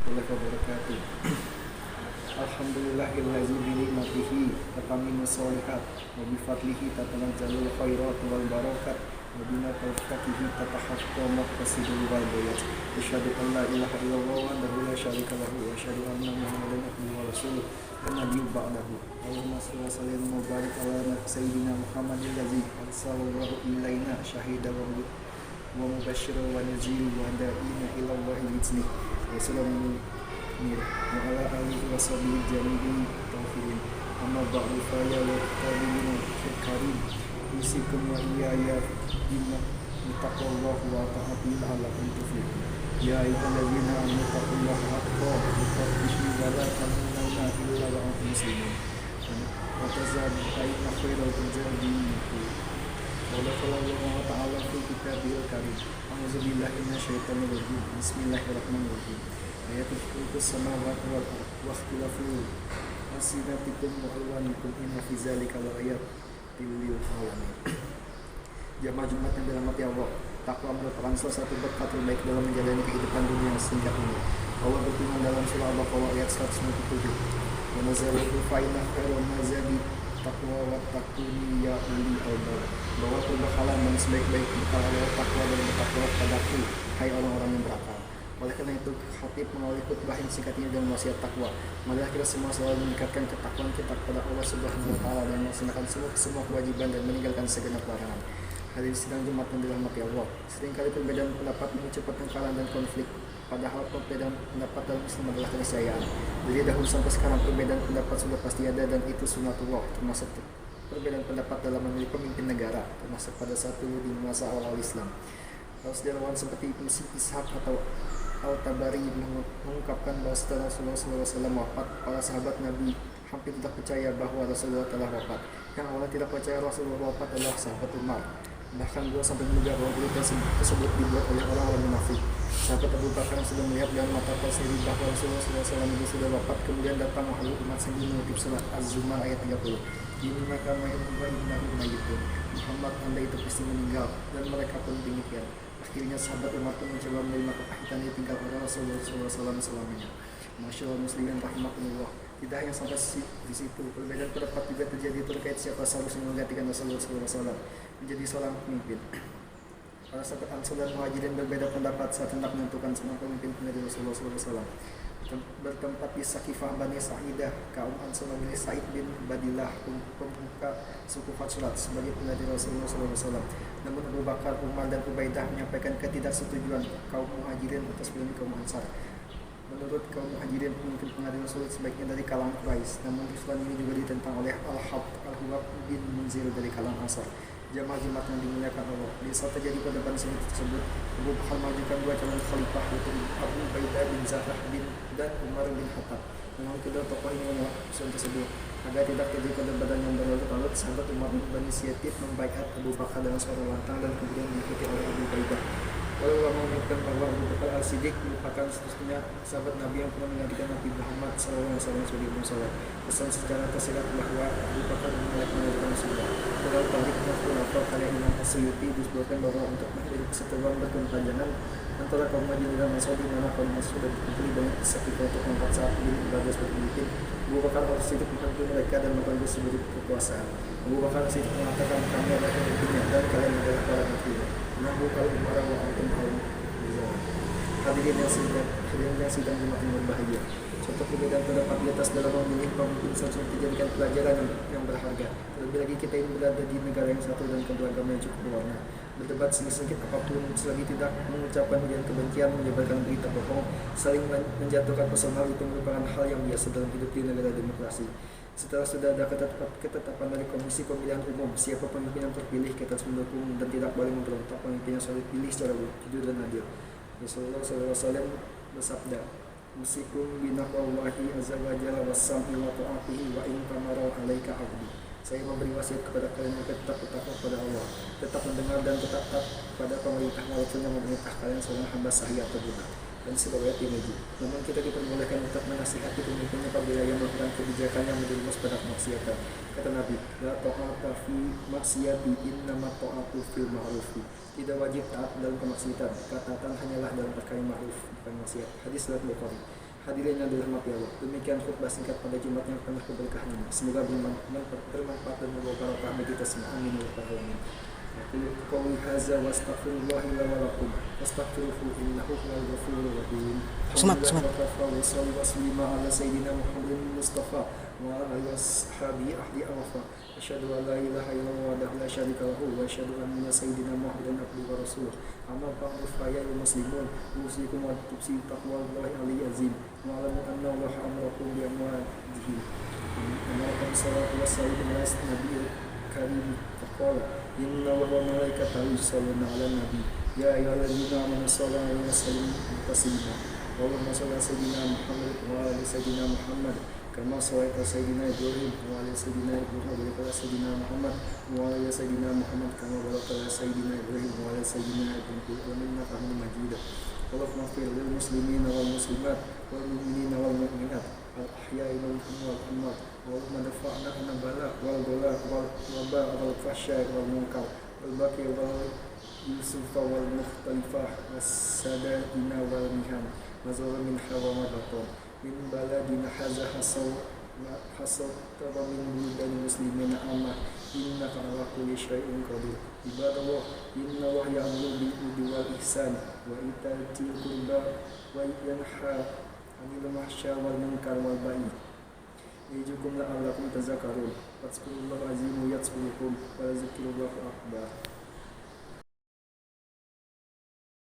warahmatullahi wabarakatuh. Alhamdulillahillazi bi ni'matihi tatammu sholihat wa bi fadlihi tatanazzalu khairat wal barakat wa bi tawfiqihi tatahaqqaqu maqasidul ghaibiyat. Asyhadu an la ilaha illallah wahdahu la syarika lahu wa asyhadu anna Muhammadan abduhu wa rasuluh wa nabiyyun ba'dahu. Allahumma shalli wa sallim wa barik ala sayyidina Muhammadin allazi arsalallahu ilaina syahidan wa mubasysyiran wa nadhiran wa da'ina ila Allahil izni. Wassalamu wa ala alihi wa sahbihi jami'in taufirin. Amma ba'du fa ya tabi'in karim usikum wa iyaya bima taqwallah wa ta'atil alakum tuflihun. Ya ayyuhallazina amanu taqullaha haqqa tuqatih wa la tamutunna illa wa antum muslimun. Wa tazawwadu fa inna khairal zadi qala Allah ta'ala fi kitabil karim. A'udzubillahi minasyaitonir rajim. Bismillahirrahmanirrahim. Ayatul kursi samawati wal ardh wa ikhtilaful alsinatikum wa alwanikum inna fi dzalika laayatil lil alamin. Jamaah Jumat yang dirahmati Allah, takwa merupakan salah satu berkat terbaik dalam menjalani kehidupan dunia yang singkat ini. Allah berfirman dalam surah Al-Baqarah ayat 197, "Wa nazalahu fa inna khairal mazadi taqwa wa taquni ya ulil albab." Bahwa perbekalan dan sebaik-baik bekal adalah takwa dan bertakwa padaku, hai orang-orang yang berakal. Oleh karena itu, khatib melalui khutbah yang singkat ini dan wasiat takwa. Marilah kita semua selalu meningkatkan ketakwaan kita kepada Allah Subhanahu wa taala dan melaksanakan semua kewajiban dan meninggalkan segenap larangan. Hadirin sidang Jumat yang dirahmati Allah, seringkali perbedaan pendapat memicu pertengkaran dan konflik. Padahal perbedaan pendapat dalam Islam adalah keniscayaan. Dari dahulu sampai sekarang perbedaan pendapat sudah pasti ada dan itu sunnatullah, termasuk perbedaan pendapat dalam memilih pemimpin negara, termasuk pada saat dulu di masa awal Islam. Sejarawan seperti Ibnu Ishaq atau Al-Tabari mengungkapkan bahwa setelah Rasulullah SAW wafat, para sahabat Nabi hampir tidak percaya bahwa Rasulullah telah wafat. Yang awalnya tidak percaya Rasulullah wafat adalah sahabat Umar. Bahkan beliau sampai menduga bahwa berita tersebut dibuat oleh orang-orang munafik. Sahabat Abu Bakar sudah melihat dengan mata sendiri bahwa Rasulullah SAW itu sudah wafat. Kemudian datang wahyu umat sendiri mengutip surat Az-Zumar ayat 30. Innaka mayyitun. Muhammad, Anda itu pasti meninggal, dan mereka pun demikian. Akhirnya sahabat Umar pun mencoba menerima kepahitan yang tinggal oleh Rasulullah SAW selamanya. Masyaallah muslimin rahimakumullah. Tidak hanya sampai di situ, perbedaan pendapat juga terjadi terkait siapa seharusnya menggantikan Rasulullah SAW menjadi seorang pemimpin. Para sahabat Ansar dan Muhajirin berbeda pendapat saat hendak menentukan seorang pemimpin pengganti Rasulullah SAW. Bertempat di Sakifah Bani Sa'idah, kaum Ansar memilih Sa'id bin Badillah, pembuka suku Khazraj, sebagai pengganti Rasulullah SAW. Namun Abu Bakar, Umar, dan Ubaidah menyampaikan ketidaksetujuan kaum Muhajirin atas pilihan kaum Ansar. Menurut kaum Muhajirin, pemimpin pengganti Rasulullah sebaiknya dari kalangan Quraisy. Namun usulan ini juga ditentang oleh Al-Huwab bin Munzir dari kalangan Ansar. Jamaah Jumat yang dimuliakan Allah, di saat terjadi perdebatan sengit tersebut, Abu Bakar mengajukan dua calon khalifah, yaitu Abu Ubaidah bin Jarrah dan Umar bin Khattab. Namun kedua tokoh ini menolak usulan tersebut. Agar tidak terjadi perdebatan yang berlarut-larut, sahabat Umar bin Syatib membaiat Abu Bakar dengan suara lantang dan kemudian diikuti oleh Abu Ubaidah. Walau ulama menyebutkan bahwa Abu Bakar Al-Siddiq merupakan satu-satunya sahabat Nabi yang pernah menggantikan Nabi Muhammad SAW sebagai imam salat. Pesan sejarah tersirat bahwa Abu Bakar menggantikan Rasulullah. Dalam Tariq Nafsul karya Imam As-Suyuti disebutkan bahwa untuk menghindari perseteruan berkepanjangan antara kaum Muhajirin dan Ansar, di mana kaum Ansar sudah dikumpuli banyak ketika untuk mengangkat saat ini ibadah sebagai pemimpin, Abu Bakar Al-Siddiq membantu mereka dan membantu sebagai kekuasaan. Abu Bakar Al-Siddiq mengatakan, kami adalah pemimpinnya dan kalian adalah para menterinya. Namun kalau Umar wa antum kaum hadirin yang sidang Jumat yang berbahagia. Contoh perbedaan pendapat di atas dalam memilih pemimpin seharusnya dijadikan pelajaran yang berharga. Terlebih lagi kita ini berada di negara yang satu dan keberagaman yang cukup berwarna. Berdebat sedikit apapun selagi tidak mengucapkan ujian kebencian, menyebarkan berita bohong, saling menjatuhkan personal, itu merupakan hal yang biasa dalam hidup di negara demokrasi. Setelah sudah ada ketetapan dari Komisi Pemilihan Umum siapa pemimpin yang terpilih, kita harus mendukung dan tidak boleh memberontak pemimpin yang sudah dipilih secara jujur dan adil. Rasulullah SAW bersabda, "Usikum binaqwallahi azza wa jalla was-sam'i wa ta'atihi wa in tamara 'alaika 'abdi." Saya memberi wasiat kepada kalian agar tetap bertakwa kepada Allah, tetap mendengar dan tetap taat pada pemerintah walaupun yang memerintah kalian seorang hamba sahih atau buta. Dan riwayat Tirmidzi. Namun kita diperbolehkan untuk menasihati pemimpinnya apabila yang melakukan kebijakan yang menjerumus pada kemaksiatan. Kata Nabi, la ta'ata fi maksiati innama ta'atu fil ma'rufi. Tidak wajib taat dalam kemaksiatan, ketaatan hanyalah dalam perkara ma'ruf, bukan maksiat. Hadis riwayat Bukhari. Hadirin yang dirahmati Allah, demikian khutbah singkat pada Jumat yang penuh keberkahan ini. Semoga bermanfaat dan membawa barokah bagi kita semua. Amin ya rabbal alamin. Aku qauli hadza wa astaghfirullah li wa lakum. Astaghfiruhu innahu huwal ghafurur rahim. Semangat. Wa sallallahu ala sayyidina Muhammadin Mustafa wa ala ashabi ahli Arafa. Asyhadu an la ilaha illallah wahdahu la syarika lahu wa asyhadu anna sayyidina Muhammadan abduhu wa rasuluh. Amma ba'du fa ya muslimun, usikum wa tubsi taqwallahi aliyyil azim. Wa alamu anna Allah amrakum bi amwalihi. Wa sallallahu wa sallam ala nabiyil karim faqala inna wa malaikatahu yusalluna 'alan nabi ya ayyuhalladzina amanu sallu 'alaihi wa sallimu taslima. Allahumma shalli 'ala sayyidina Muhammad wa 'ala sayyidina Muhammad kama shallaita 'ala sayyidina Ibrahim wa 'ala sayyidina Ibrahim wa 'ala sayyidina Muhammad wa 'ala sayyidina Muhammad kama barakta 'ala sayyidina Ibrahim wa 'ala sayyidina Ibrahim innaka Hamidum Majid. Allahumma ighfir lil muslimina wal muslimat wal mu'minina wal mu'minat al ahya'i minhum wal amwat. Allahumma dafa'na an-bala wal bala wal waba wal fahsya wal munkar wal baqi wal yusufa wal mukhtalifah was-sadaqina wal mihan wa zalamin hawa baton min baladina hadza hasab min buldan muslimina amma innaka ala kulli syai'in qadir. Ibadallah, inna Allah ya'muru bil 'adli wal ihsan wa ita'i qurba wa yanha 'anil fahsya'i wal munkar wal baghi. Ya'idukum la'allakum tadhakkarun. Fadhkurullaha 'azim yadhkurukum wa dzikrullahi akbar.